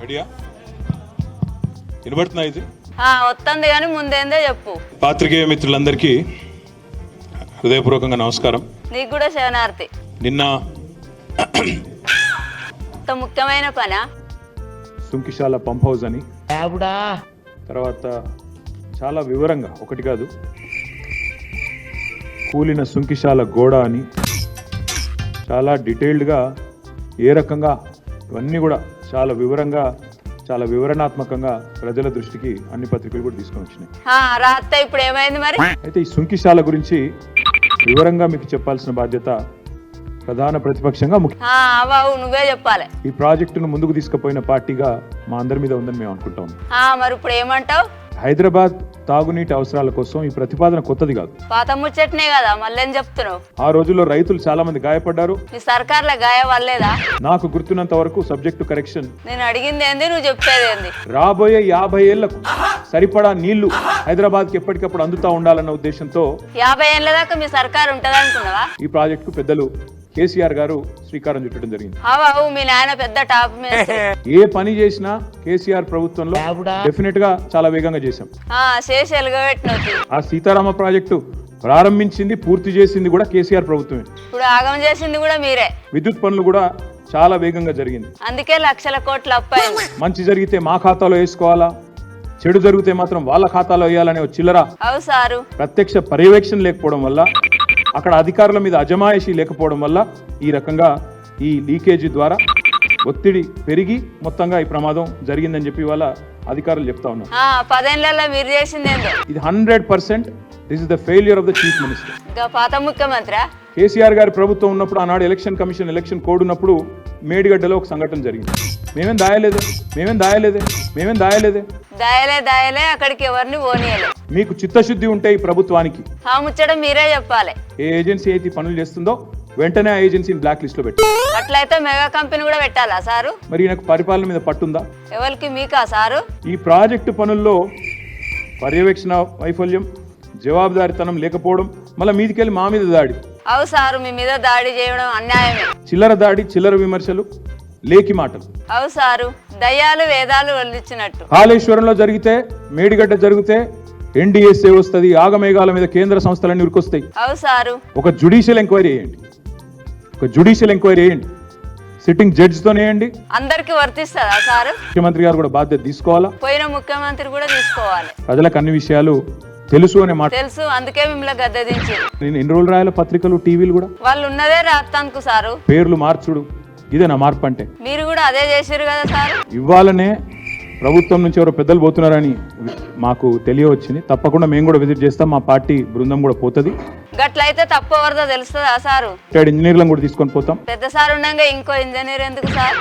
రెడీయా? వినబడుతున్నా ఇది? వస్తుంది కానీ ముందేందో చెప్పు. పాత్రికేయ మిత్రులందరికీ హృదయపూర్వకంగా నమస్కారం. నీకు కూడా శరణార్థి. నిన్న ముఖ్యమైన పనా సుంకిశాల పంప్ హౌస్ అని, తర్వాత చాలా వివరంగా ఒకటి కాదు కూలిన సుంకిశాల గోడ అని చాలా డీటెయిల్డ్గా ఏ రకంగా ఇవన్నీ కూడా చాలా వివరంగా చాలా వివరణాత్మకంగా ప్రజల దృష్టికి అన్ని పత్రికలు కూడా తీసుకొని వచ్చినాయి. రాత్రి ఇప్పుడు ఏమైంది మరి? అయితే ఈ సుంకిశాల గురించి వివరంగా మీకు చెప్పాల్సిన బాధ్యత ప్రధాన ప్రతిపక్షంగా నువ్వే చెప్పాలి. ఈ ప్రాజెక్టును ముందుకు తీసుకుపోయిన పార్టీగా మా అందరి మీద ఉందని మేము అనుకుంటాం. మరి ఇప్పుడు ఏమంటావు? హైదరాబాద్ తాగునీటి అవసరాల కోసం ఈ ప్రతిపాదన కొత్తది కాదు, పాత ముచ్చట్నే కదా, మళ్ళేం చెప్తున్నావు? ఆ రోజుల్లో రైతులు చాలా మంది గాయపడ్డారు. నీ సర్కార్ల గాయవల్లేదా? నాకు గుర్తున్నంత వరకు సబ్జెక్టు కరెక్షన్. నేను అడిగింది ఏంది, నువ్వు చెప్పేది ఏంది? రాబోయే 50 ఏళ్లకు సరిపడా నీళ్లు హైదరాబాద్కి ఎప్పటికప్పుడు అందుతా ఉండాలన్న ఉద్దేశంతో 50 ఏళ్ల దాకా మీ సర్కార్ ఉంటది అనుకున్నావా? ఈ ప్రాజెక్టు పెద్దలు కేసీఆర్ గారు శ్రీకారం చుట్టడం జరిగింది. మీ నాయన పెద్ద టాప్ మేస్త్రి. ఏ పని చేసినా కేసీఆర్ ప్రభుత్వంలో డెఫినెట్ గా చాలా వేగంగా చేశాం. ఆ సీతారామ ప్రాజెక్టు ప్రారంభించింది పూర్తి చేసింది కూడా కేసీఆర్ ప్రభుత్వమే. ఇప్పుడు ఆగం చేసింది కూడా మీరే. విద్యుత్ పనులు కూడా చాలా వేగంగా జరిగింది. అందుకే లక్షల కోట్ల అప్పయింది. మంచి జరిగితే మా ఖాతాలో వేసుకోవాలా, చెడు జరిగితే మాత్రం వాళ్ళ ఖాతాలో వేయాలనే చిల్లర ప్రత్యక్ష పర్యవేక్షణ లేకపోవడం వల్ల, అక్కడ అధికారుల మీద అజమాయిషీ లేకపోవడం వల్ల ఈ రకంగా ఈ లీకేజీ ద్వారా ఒత్తిడి పెరిగి మొత్తంగా ఈ ప్రమాదం జరిగిందని చెప్పి వాళ్ళ అధికారులు చెప్తా ఉన్నారు. 10 ఏళ్లలో మీరు చేసిందేందో ఇది 100% this is the failure of the chief minister. పాత ముఖ్యమంత్రి కేసీఆర్ గారి ప్రభుత్వం ఉన్నప్పుడు, ఆనాడు ఎలక్షన్ కమిషన్ ఎలక్షన్ కోడ్ ఉన్నప్పుడు మేడిగడ్డలో ఒక సంఘటన జరిగింది. మేమేం దాయలేదే దాయలే అక్కడికి ఎవరిని పోనీయలే. మీకు చిత్తశుద్ధి ఉంటే ఈ ప్రభుత్వానికి ముచ్చడం మీరే చెప్పాలి. ఏ ఏజెన్సీ అయితే పనులు చేస్తుందో వెంటనే ఆ ఏజెన్సీని బ్లాక్ లిస్ట్ లో పెట్టి, అట్లయితే మెగా కంపెనీ కూడా పెట్టాలా సారు? మరి నాకు పరిపాలన మీద పట్టుందా? ఎవరికి మీకా సారు? ఈ ప్రాజెక్టు పనుల్లో పర్యవేక్షణ వైఫల్యం, జవాబుదారితనం లేకపోవడం, మళ్ళీ మీదికెళ్ళి మా మీద దాడి. సారు, మీ మీద దాడి చేయడం అన్యాయమే. చిల్లర దాడి, చిల్లర విమర్శలు, లేకి మాటలు. సారు, దయ్యాలు వేదాలు వల్లించినట్టు. కాళేశ్వరంలో జరిగితే, మేడిగడ్డ జరిగితే ఎన్డీఎస్ఏ వస్తుంది, ఆగమేఘాల మీద కేంద్ర సంస్థలన్నీ ఉరికొస్తాయి. సారు, ఒక జ్యుడిషియల్ ఎంక్వైరీ చేయండి, సిట్టింగ్ జడ్జి తోనే వేయండి. అందరికి వర్తిస్తుందా సారు? ముఖ్యమంత్రి గారు కూడా బాధ్యత తీసుకోవాలా, పోయిన ముఖ్యమంత్రి కూడా తీసుకోవాలి. ప్రజలకు అన్ని విషయాలు తెలుసు అనే మాట తెలుసు, అందుకే మిమ్మల్ని గద్దెదించి. నేను ఎన్ని రోజులు రాయాలి పత్రికలు, టీవీలు కూడా? వాళ్ళు ఉన్నదే రాత్తానుకు సారు. పేర్లు మార్చుడు, ఇదే నా మార్పు అంటే. మీరు కూడా అదే చేశారు కదా సారు. ఇవ్వాలనే ప్రభుత్వం నుంచి ఎవరో పెద్దలు పోతున్నారని మాకు తెలియవచ్చింది. తప్పకుండా మేము కూడా విజిట్ చేస్తాం, మా పార్టీ బృందం కూడా పోతుంది. గట్లయితే తప్పు ఎవరిదో తెలుస్తుందా సారు? ఇంజనీర్లను కూడా తీసుకొని పోతాం. పెద్ద సార్ ఉండగా ఇంకో ఇంజనీర్ ఎందుకు సార్?